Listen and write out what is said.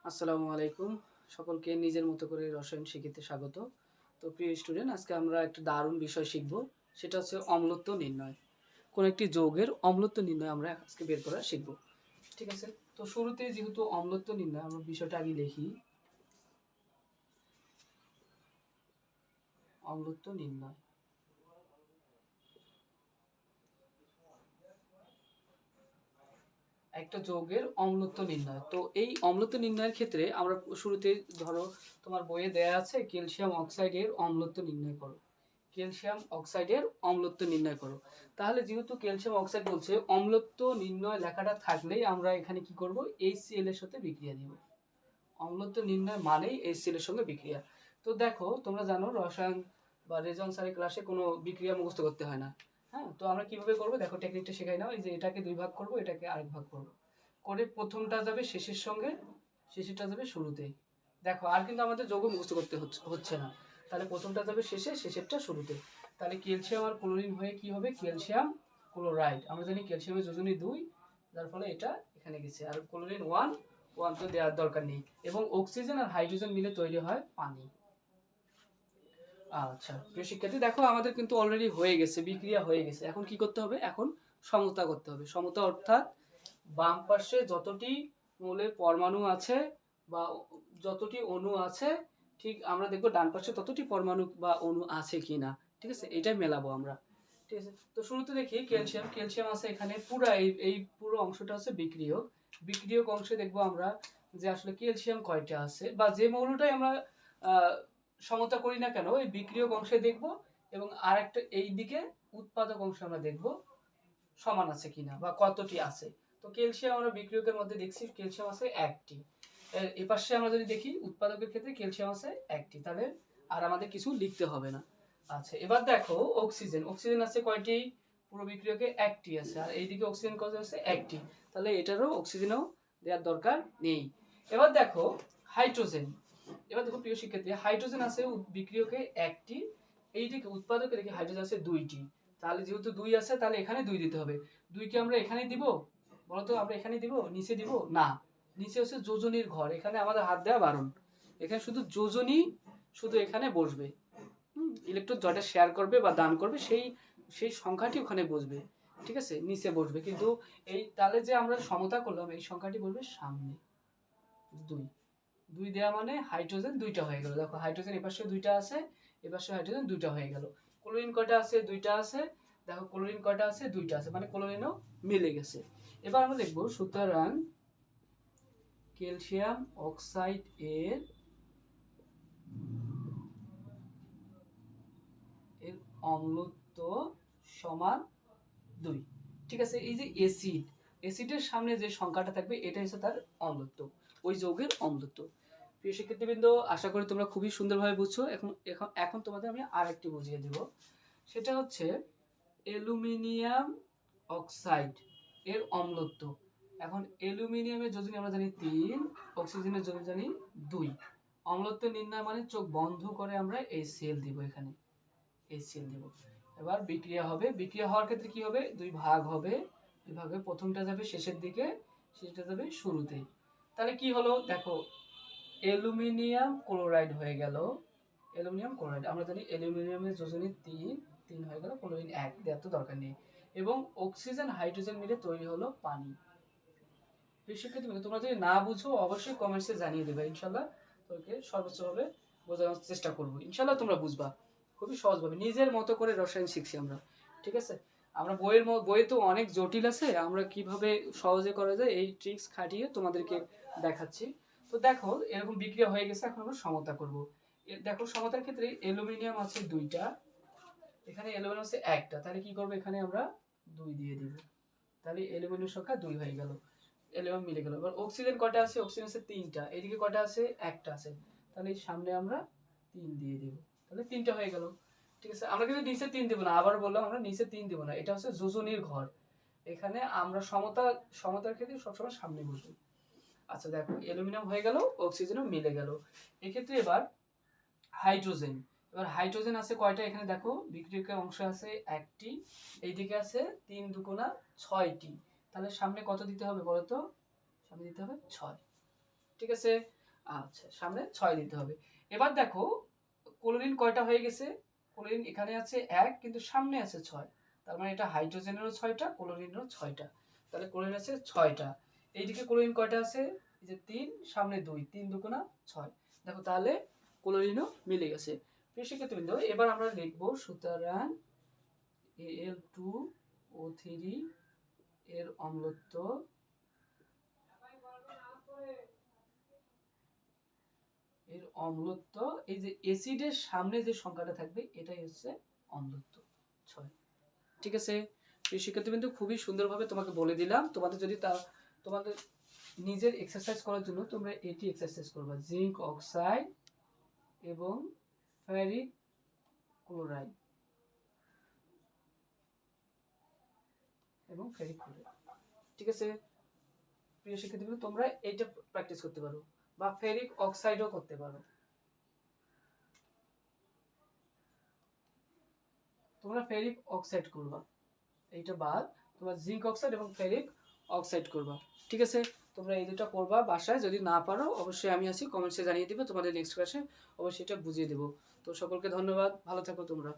আসসালামু আলাইকুম। সকলকে নিজের মতো করে রসায়ন শিখিতে স্বাগত। তো প্রিয় স্টুডেন্ট, আজকে আমরা একটা দারুণ বিষয় শিখব। সেটা হচ্ছে অম্লত্ব নির্ণয়। কোন একটি যৌগের অম্লত্ব নির্ণয় আমরা আজকে বের করা শিখব। ঠিক আছে? তো শুরুতে যেহেতু অম্লত্ব নির্ণয়, আমরা বিষয়টা আগে লিখি। অম্লত্ব নির্ণয়। একটা যৌগের অম্লত্ব নির্ণয়। তো এই অম্লত্ব নির্ণয়ের ক্ষেত্রে আমরা শুরুতে ধরো তোমার বইয়ে দেয়া আছে ক্যালসিয়াম অক্সাইডের অম্লত্ব নির্ণয় করো। ক্যালসিয়াম অক্সাইডের অম্লত্ব নির্ণয় করো। তাহলে যেহেতু ক্যালসিয়াম অক্সাইড বলছে, অম্লত্ব নির্ণয় লেখাটা থাকলেই আমরা এখানে কি করব, HCl এর সাথে বিক্রিয়া দিব। অম্লত্ব নির্ণয় মানেই HCl এর সঙ্গে বিক্রিয়া। তো দেখো, তোমরা জানো রসায়ন বা রেজন স্যারের ক্লাসে কোনো বিক্রিয়া মুখস্থ করতে হয় না। হ্যাঁ, তো আমরা কিভাবে করব দেখো, টেকনিকটা শেখাই নাও। এই যে এটাকে দুই ভাগ করব, এটাকে আরেক ভাগ করব করে প্রথমটা যাবে শেষের সঙ্গে, শেষেরটা যাবে শুরুতে। দেখো, আর কিন্তু আমাদের যৌগ মুখস্থ করতে হচ্ছে না। তাহলে প্রথমটা যাবে শেষে, শেষেরটা শুরুতে। তাহলে ক্যালসিয়াম আর ক্লোরিন হয়ে কি হবে, ক্যালসিয়াম ক্লোরাইড। আমরা জানি ক্যালসিয়ামের যোজনী 2, যার ফলে এটা এখানে গেছে। আর ক্লোরিন 1 তো দেওয়ার দরকার নেই। এবং অক্সিজেন আর হাইড্রোজেন মিলে তৈরি হয় পানি। আচ্ছা প্রিয় শিক্ষার্থী, দেখো আমাদের কিন্তু অলরেডি হয়ে গেছে, বিক্রিয়া হয়ে গেছে। এখন কি করতে হবে, এখন সমতা করতে হবে। সমতা অর্থাৎ বাম পাশে যতটি মৌলের পরমাণু আছে বা যতটি অণু আছে, ঠিক আমরা দেখবো ডান পাশে ততটি পরমাণু বা অণু আছে কিনা। ঠিক আছে, এটাই মেলাবো আমরা। ঠিক আছে, তো শুরুতে দেখি ক্যালসিয়াম। ক্যালসিয়াম আছে এখানে পুরো এই পুরো অংশটা আছে বিক্রিয়ক। বিক্রিয়ক অংশে দেখবো আমরা যে আসলে ক্যালসিয়াম কয়টা আছে, বা যে মৌলটাই আমরা সমতা করি না কেন, এই বিক্রিয়ক অংশে দেখবো। এবং আরেকটা এই দিকে উৎপাদক অংশে আমরা দেখবো সমান আছে কিনা বা কতটি আছে। তো ক্যালসিয়াম আমরা বিক্রিয়কের মধ্যে দেখছি ক্যালসিয়াম আছে একটি। এই পাশে আমরা যদি দেখি উৎপাদকের ক্ষেত্রে ক্যালসিয়াম আছে একটি। তাহলে আর আমাদের কিছু লিখতে হবে না। আচ্ছা, এবার দেখো অক্সিজেন। অক্সিজেন আছে কয়টি, পুরো বিক্রিয়কে একটি আছে। আর এইদিকে অক্সিজেন কত আছে, একটি। তাহলে এটারও অক্সিজেনও দেওয়ার দরকার নেই। এবার দেখো হাইড্রোজেন। এবার দেখো প্রিয় শিক্ষার্থী, হাইড্রোজেন আছে বিক্রিয়কে একটি, এইদিকে উৎপাদকে দেখি হাইড্রোজেন আছে দুইটি। তাহলে যেহেতু 2 আছে, তাহলে এখানে 2 দিতে হবে। 2 কি আমরা এখানে দিব, বলতো আমরা এখানে দিব, নিচে দিব না। নিচে হচ্ছে যোজনীর ঘর, এখানে আমাদের হাত দেওয়া বারণ। এখানে শুধু যোজনী, শুধু এখানে বসবে। ইলেকট্রন জয়টা শেয়ার করবে বা দান করবে, সেই সেই সংখ্যাটি ওখানে বসবে। ঠিক আছে, নিচে বসবে। কিন্তু এই তাহলে যে আমরা সমতা করলাম, এই সংখ্যাটি বসবে সামনে। 2 2 দেওয়া মানে হাইড্রোজেন দুইটা হয়ে গেল। দেখো হাইড্রোজেন এপাশে দুইটা আছে, এপাশে হাইড্রোজেন দুইটা হয়ে গেল। ক্লোরিন কয়টা আছে, দুইটা আছে। দেখো ক্লোরিন কয়টা আছে, দুইটা আছে, মানে ক্লোরিনও মিলে গেছে। এবার আমরা লিখব, সুতরাং ক্যালসিয়াম অক্সাইড এর অম্লত্ব সমান 2। ঠিক আছে, এই যে অ্যাসিড, অ্যাসিডের সামনে যে সংখ্যাটা থাকবে এটা হচ্ছে তার অম্লত্ব, ওই যৌগের অম্লত্ব। প্রিয় শিক্ষার্থীবৃন্দ, আশা করি তোমরা খুবই সুন্দরভাবে বুঝছো। এখন এখন এখন তোমাদের আমি আরেকটি বুঝিয়ে দেব। সেটা হচ্ছে অ্যালুমিনিয়াম অক্সাইড এর অম্লত্ব। এখন অ্যালুমিনিয়ামের যোজনী আমরা জানি 3, অক্সিজেনের যোজনী জানি 2। অম্লত্ব নির্ণয় মানে চোখ বন্ধ করে আমরা HCl দিব, এখানে HCl দিব। এবার বিক্রিয়া হবে। বিক্রিয়া হওয়ার ক্ষেত্রে কি হবে, দুই ভাগ হবে। দুই ভাগে প্রথমটা যাবে শেষের দিকে, শেষটা যাবে শুরুতে। তাহলে কি হলো দেখো, অ্যালুমিনিয়াম ক্লোরাইড হয়ে গেল। অ্যালুমিনিয়াম ক্লোরাইড আমরা জানি অ্যালুমিনিয়ামের যোজনী 3, 3 হয়ে গেল, ক্লোরিন 1 দেওয়ার তো দরকার নেই। এবং অক্সিজেন হাইড্রোজেন মিলে তৈরি হলো পানি। শিক্ষার্থী, তোমরা যদি না বুঝো অবশ্যই কমেন্টসে জানিয়ে দেবে। ইনশাআল্লাহ তোকে সর্বোচ্চভাবে বোঝানোর চেষ্টা করব। ইনশাআল্লাহ তোমরা বুঝবা খুবই সহজভাবে, নিজের মতো করে রসায়ন শিখছি আমরা। ঠিক আছে, আমরা বইয়ে তো অনেক জটিল আছে, আমরা কিভাবে সহজে করা যায় এই ট্রিক্স খাটিয়ে তোমাদেরকে দেখাচ্ছি। তো দেখো এরকম বিক্রিয়া হয়ে গেছে, এখন আমরা সমতা করব। দেখো সমতার ক্ষেত্রে অ্যালুমিনিয়াম আছে দুইটা, এখানে অ্যালুমিনিয়াম আছে একটা। তাহলে কি করব, এখানে আমরা 2 দিয়ে দিব। তাহলে অ্যালুমিনিয়ামের সংখ্যা 2 হয়ে গেল, অ্যালুমিনিয়াম মিলে গেল। এবার অক্সিজেন কয়টা আছে, অক্সিজেন আছে 3টা, এদিকে কয়টা আছে, একটা আছে। তাহলে এই সামনে আমরা 3 দিয়ে দেব, তাহলে 3টা হয়ে গেল। ঠিক আছে, আমরা কিন্তু নিচে 3 দেব না, আবার বললাম আমরা নিচে 3 দেব না, এটা হচ্ছে যোজনীর ঘর। এখানে আমরা সমতার ক্ষেত্রে সবসময় সামনে বসবো। আচ্ছা দেখো, অ্যালুমিনিয়াম হয়ে গেল, অক্সিজেনও মিলে গেল। এক্ষেত্রে এবার হাইড্রোজেন। এবার হাইড্রোজেন আছে কয়টা, এখানে দেখো বিক্রিয়কের অংশ আছে একটি, এইদিকে আছে 3 দুগুণা 6টি। তাহলে সামনে কত দিতে হবে বলতো, সামনে দিতে হবে 6। ঠিক আছে, আচ্ছা, সামনে 6 দিতে হবে। এবার দেখো ক্লোরিন কয়টা হয়ে গেছে? ক্লোরিন এখানে আছে 1 কিন্তু সামনে আছে 6। তার মানে এটা হাইড্রোজেনেরও 6টা, ক্লোরিনেরও 6টা। তাহলে ক্লোরিন আছে 6টা। এইদিকে ক্লোরিন কয়টা আছে? এই যে 3, সামনে 2, 3 দুগুণা 6। দেখো তাহলে ক্লোরিনও মিলে গেছে। প্রিয় শিক্ষার্থীবৃন্দ, এবার আমরা লিখব সুতরাং Al2O3 এর অম্লত্ব এই যে অ্যাসিডের সামনে যে সংখ্যাটা থাকবে এটাই হচ্ছে অম্লত্ব 6। ঠিক আছে প্রিয় শিক্ষার্থীবৃন্দ, খুবই সুন্দরভাবে তোমাকে বলে দিলাম। তোমাদের যদি তোমাদের নিজের এক্সারসাইজ করার জন্য তোমরা এটি এক্সারসাইজ করবা, জিঙ্ক অক্সাইড এবং ফেরিক ক্লোরাইড এবং ফেরিক ক্লোরাইড। ঠিক আছে প্রিয় শিক্ষার্থীবৃন্দ, তোমরা এইটা প্র্যাকটিস করতে পারো বা ফেরিক অক্সাইডও করতে পারো। তোমরা ফেরিক অক্সাইড করবা, এইটা বাদ তোমরা জিঙ্ক অক্সাইড এবং ফেরিক অক্সাইড করবা। ঠিক আছে, তোমরা এই দুটো করবা বাসায়। যদি না পারো অবশ্যই আমি আছি, কমেন্টসে জানিয়ে দিবে, তোমাদের নেক্সট ক্লাসে অবশ্যই এটা বুঝিয়ে দেবো। তো সকলকে ধন্যবাদ, ভালো থাকো তোমরা।